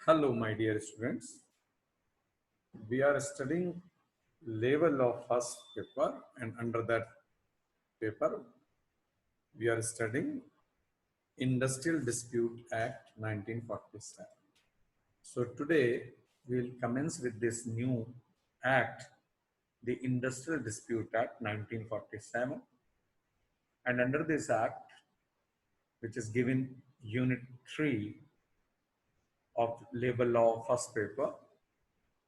Hello, my dear students. We are studying level of first paper, and under that paper, we are studying Industrial Dispute Act 1947. So today we will commence with this new act, the Industrial Dispute Act 1947, and under this act, which is given Unit 3 of labor law first paper,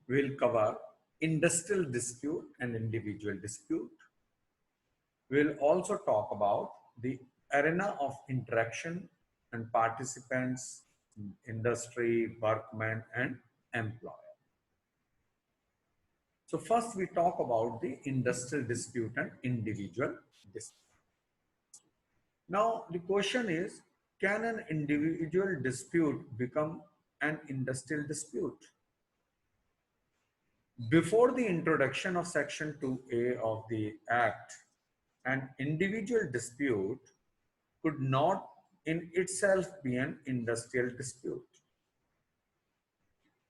we will cover industrial dispute and individual dispute. We will also talk about the arena of interaction and participants, industry, workmen, and employer. So first we talk about the industrial dispute and individual dispute. Now the question is, can an individual dispute become an industrial dispute? Before the introduction of Section 2A of the Act, an individual dispute could not in itself be an industrial dispute,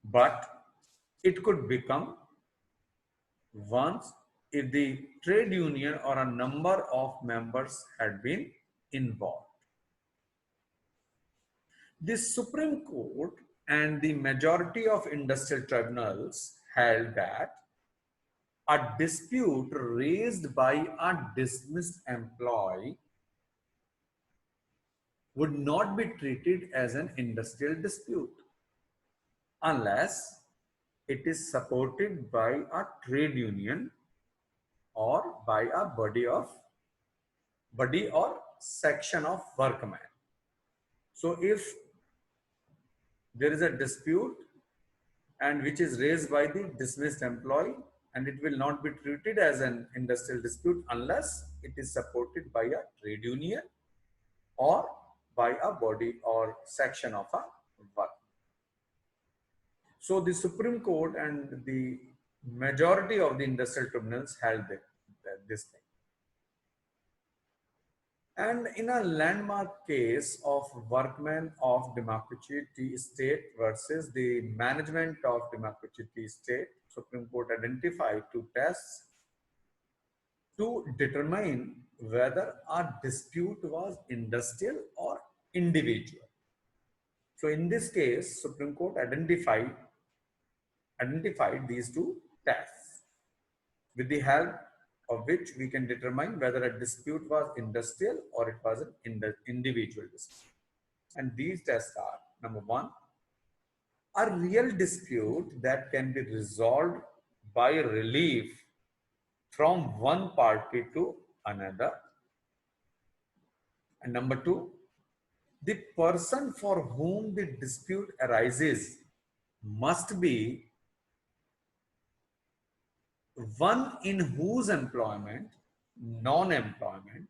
but it could become once if the trade union or a number of members had been involved. The Supreme Court and the majority of industrial tribunals held that a dispute raised by a dismissed employee would not be treated as an industrial dispute unless it is supported by a trade union or by a body or section of workmen. So if there is a dispute and which is raised by the dismissed employee, and it will not be treated as an industrial dispute unless it is supported by a trade union or by a body or section of a work. So the Supreme Court and the majority of the industrial tribunals held this thing. And in a landmark case of Workmen of Democracy Tea Estate versus the Management of Democracy Tea Estate, Supreme Court identified two tests to determine whether a dispute was industrial or individual. So in this case, Supreme Court identified these two tests, with the help of which we can determine whether a dispute was industrial or it was an individual dispute. And these tests are: number one, a real dispute that can be resolved by relief from one party to another. And number two, the person for whom the dispute arises must be one in whose employment, non-employment,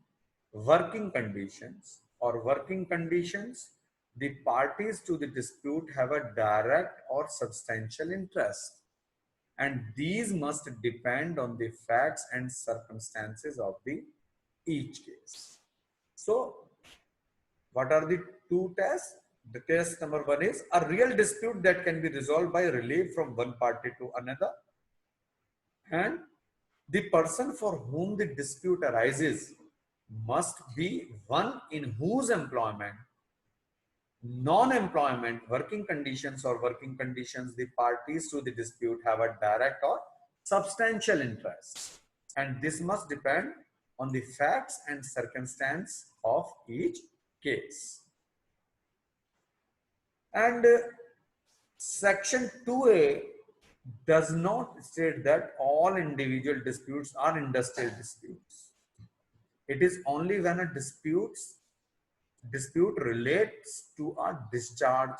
working conditions the parties to the dispute have a direct or substantial interest, and these must depend on the facts and circumstances of each case. So what are the two tests? The test number one is a real dispute that can be resolved by relief from one party to another, and the person for whom the dispute arises must be one in whose employment, non-employment, working conditions the parties to the dispute have a direct or substantial interest, and this must depend on the facts and circumstance of each case. And Section 2A does not state that all individual disputes are industrial disputes. It is only when a dispute relates to a discharge,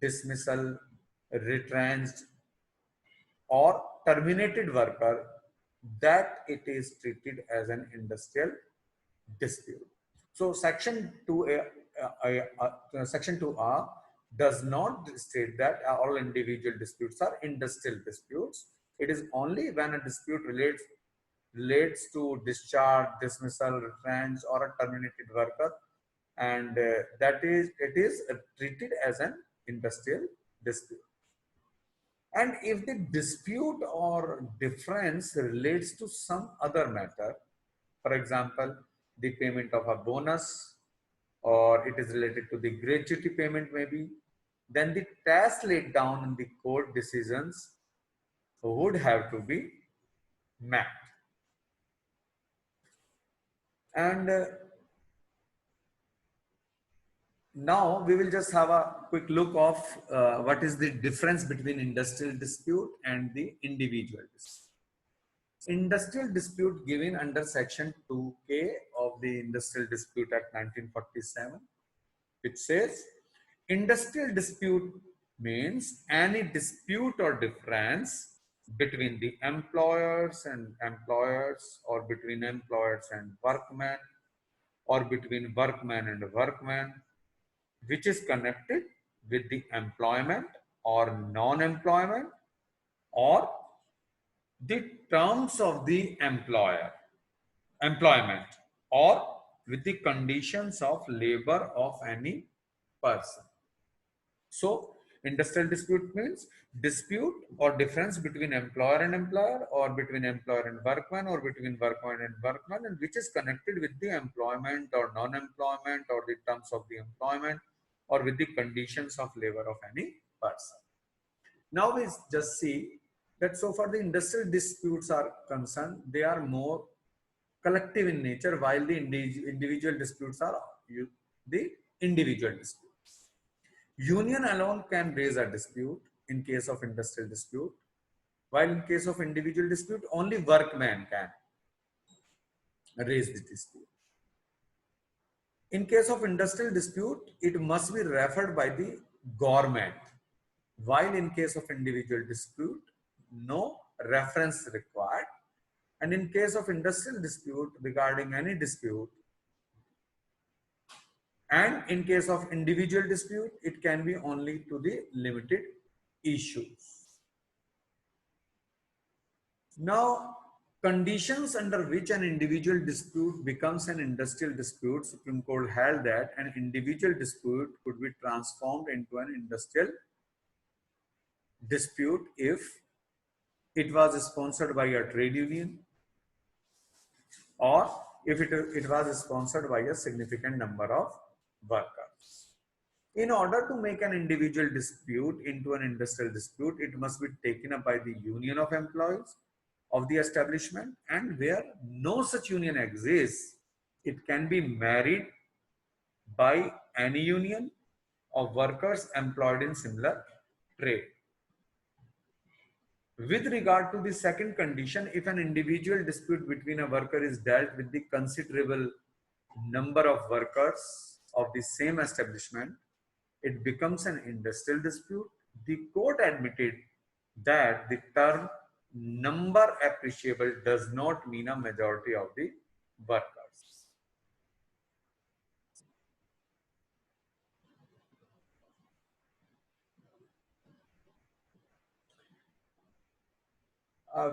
dismissal, retrenched, or terminated worker that it is treated as an industrial dispute. So Section 2A does not state that all individual disputes are industrial disputes. It is only when a dispute relates to discharge, dismissal, retrench, or a terminated worker, and it is treated as an industrial dispute. And if the dispute or difference relates to some other matter, for example, the payment of a bonus, or it is related to the gratuity payment maybe, then the task laid down in the court decisions would have to be met. And now we will just have a quick look of what is the difference between industrial dispute and the individual dispute. Industrial dispute given under section 2K of the Industrial Dispute Act 1947, which says industrial dispute means any dispute or difference between the employers and employers, or between employers and workmen, or between workmen and workmen, which is connected with the employment or non-employment or the terms of the employment, or with the conditions of labor of any person. So industrial dispute means dispute or difference between employer and employer, or between employer and workman, or between workman and workman, and which is connected with the employment or non-employment, or the terms of the employment, or with the conditions of labor of any person. Now we just see that so far the industrial disputes are concerned, they are more collective in nature, while the individual disputes are the individual disputes. Union alone can raise a dispute in case of industrial dispute, while in case of individual dispute, only workman can raise the dispute. In case of industrial dispute, it must be referred by the government, while in case of individual dispute, no reference required. And in case of industrial dispute regarding any dispute, and in case of individual dispute, it can be only to the limited issues. Now, conditions under which an individual dispute becomes an industrial dispute, Supreme Court held that an individual dispute could be transformed into an industrial dispute if it was sponsored by a trade union, or if it was sponsored by a significant number of workers. In order to make an individual dispute into an industrial dispute, it must be taken up by the union of employees of the establishment, and where no such union exists, it can be married by any union of workers employed in similar trade. With regard to the second condition, if an individual dispute between a worker is dealt with the considerable number of workers of the same establishment, it becomes an industrial dispute. The court admitted that the term number appreciable does not mean a majority of the workers.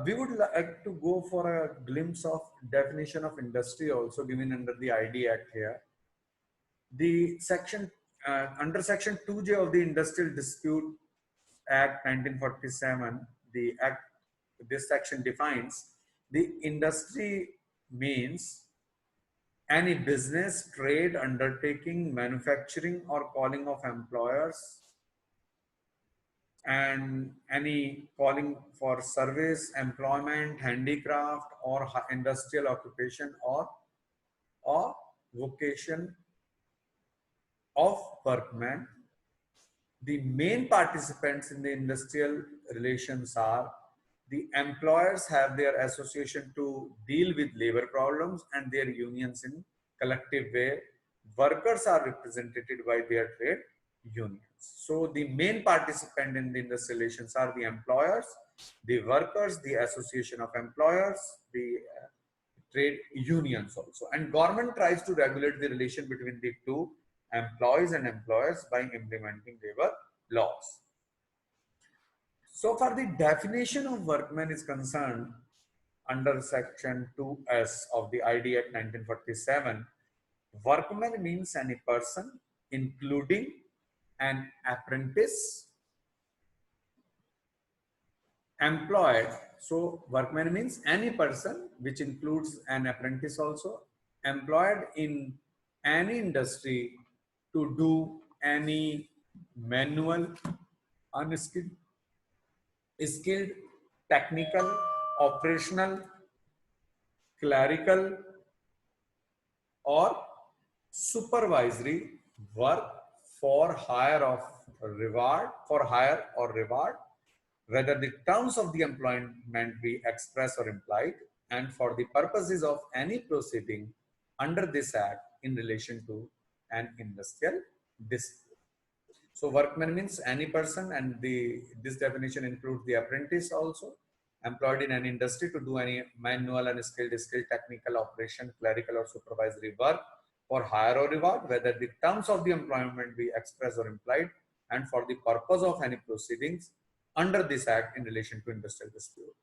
We would like to go for a glimpse of definition of industry also given under the ID Act here. The section under section 2J of the Industrial Dispute Act 1947, this section defines the industry means any business, trade, undertaking, manufacturing, or calling of employers, and any calling for service, employment, handicraft, or industrial occupation, or vocation of workmen. The main participants in the industrial relations are the employers have their association to deal with labor problems and their unions in collective way. Workers are represented by their trade unions. So the main participant in the industrial relations are the employers, the workers, the association of employers, the trade unions also. And government tries to regulate the relation between the two, employees and employers, by implementing labor laws. So far the definition of workman is concerned under section 2S of the ID Act 1947, workman means any person including an apprentice employed. So workman means any person, which includes an apprentice also, employed in any industry to do any manual, unskilled, skilled, technical, operational, clerical, or supervisory work for hire of reward, for hire or reward, whether the terms of the employment be express or implied, and for the purposes of any proceeding under this act in relation to an industrial dispute. So workman means any person, and this definition includes the apprentice also, employed in an industry to do any manual and skilled technical operation, clerical or supervisory work for hire or reward, whether the terms of the employment be express or implied, and for the purpose of any proceedings under this act in relation to industrial dispute.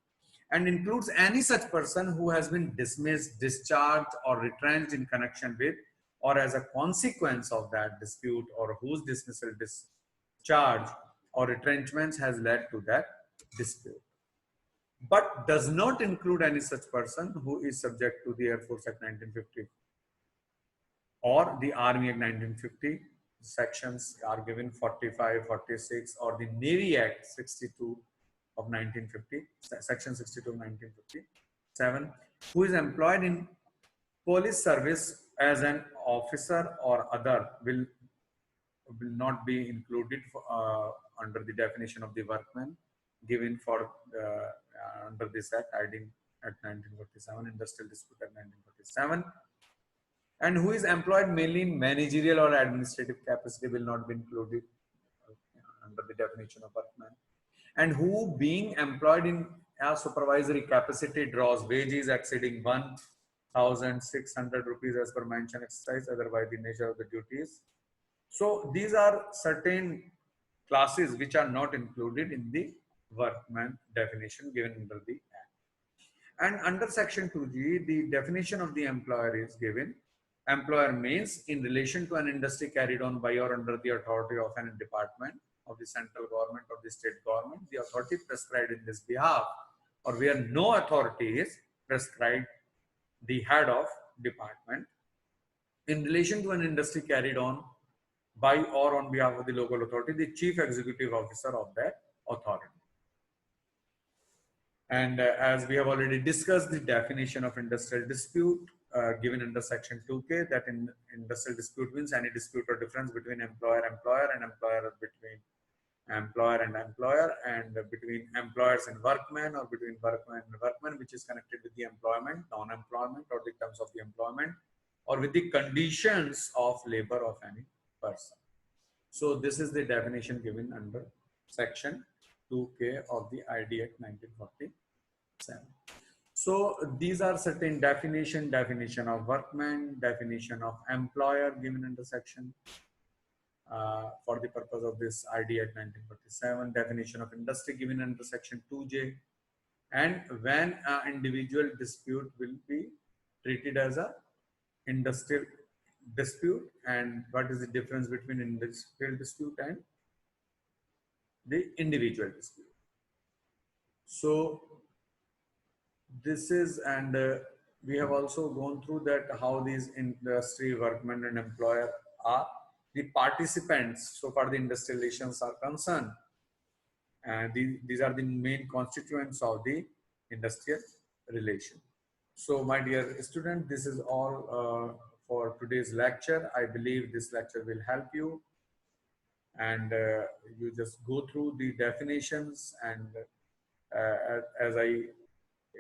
And includes any such person who has been dismissed, discharged, or retrenched in connection with or as a consequence of that dispute, or whose dismissal, discharge, or retrenchments has led to that dispute. But does not include any such person who is subject to the Air Force Act 1950 or the Army Act 1950. Sections are given 45, 46, or the Navy Act 62 of 1950, section 62 of 1957, who is employed in police service as an officer or other will not be included under the definition of the workman given for under this act, ID at 1947, Industrial Dispute Act 1947, and who is employed mainly in managerial or administrative capacity will not be included under the definition of workman, and who being employed in a supervisory capacity draws wages exceeding 1,600 rupees as per mentioned exercise, otherwise the nature of the duties. So these are certain classes which are not included in the workman definition given under the act. And under section 2G, the definition of the employer is given. Employer means in relation to an industry carried on by or under the authority of an department of the central government or the state government, the authority prescribed in this behalf, or where no authority is prescribed, the head of department, in relation to an industry carried on by or on behalf of the local authority, the chief executive officer of that authority. And as we have already discussed the definition of industrial dispute given under section 2K, that in industrial dispute means any dispute or difference between employer-employer and employer between employer and employer, and between employers and workmen, or between workmen and workmen, which is connected with the employment, non-employment, or the terms of the employment, or with the conditions of labor of any person. So this is the definition given under section 2K of the ID Act 1947. So these are certain definition of workman, definition of employer given under section for the purpose of this ID Act 1947, definition of industry given under section 2J, and when an individual dispute will be treated as a industrial dispute, and what is the difference between industrial dispute and the individual dispute. So this is, and we have also gone through that how these industry, workmen and employer are the participants so far the industrial relations are concerned, and these are the main constituents of the industrial relation. So my dear student, this is all for today's lecture. I believe this lecture will help you, and you just go through the definitions, and as I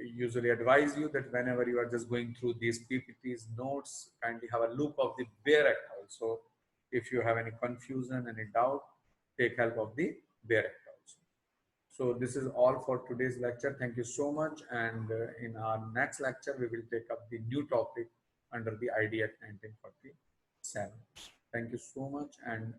usually advise you that whenever you are just going through these PPTs notes, kindly have a look of the BEAR Act also. If you have any confusion, any doubt, take help of the BEAR Act also. So this is all for today's lecture. Thank you so much, and in our next lecture we will take up the new topic under the ID Act 1947. Thank you so much, and